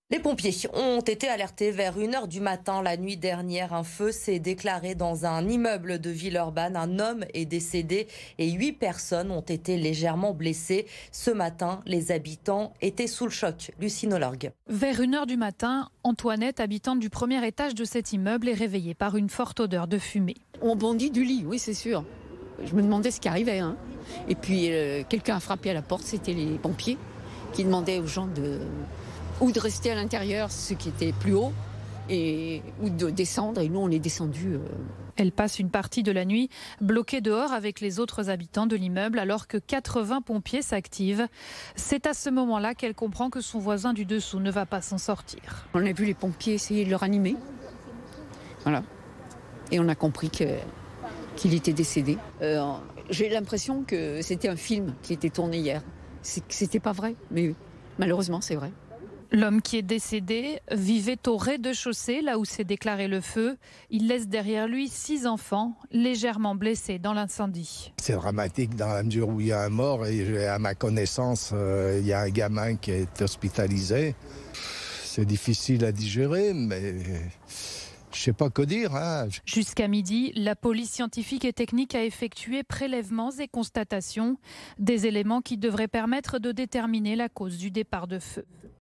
Les pompiers ont été alertés vers 1 heure du matin la nuit dernière. Un feu s'est déclaré dans un immeuble de Villeurbanne. Un homme est décédé et 8 personnes ont été légèrement blessées. Ce matin, les habitants étaient sous le choc. Lucinologue. Vers 1 heure du matin, Antoinette, habitante du premier étage de cet immeuble, est réveillée par une forte odeur de fumée. On bondit du lit, oui c'est sûr. Je me demandais ce qui arrivait. Et puis quelqu'un a frappé à la porte, c'était les pompiers qui demandaient aux gens de rester à l'intérieur, ceux qui étaient plus haut, ou de descendre. Et nous, on est descendus. Elle passe une partie de la nuit bloquée dehors avec les autres habitants de l'immeuble alors que 80 pompiers s'activent. C'est à ce moment-là qu'elle comprend que son voisin du dessous ne va pas s'en sortir. On a vu les pompiers essayer de le ranimer. Voilà. Et on a compris qu'il était décédé. J'ai l'impression que c'était un film qui était tourné hier. C'était pas vrai, mais malheureusement, c'est vrai. L'homme qui est décédé vivait au rez-de-chaussée, là où s'est déclaré le feu. Il laisse derrière lui 6 enfants, légèrement blessés dans l'incendie. C'est dramatique dans la mesure où il y a un mort et à ma connaissance, il y a un gamin qui est hospitalisé. C'est difficile à digérer, mais je sais pas quoi dire. Jusqu'à midi, la police scientifique et technique a effectué prélèvements et constatations, des éléments qui devraient permettre de déterminer la cause du départ de feu.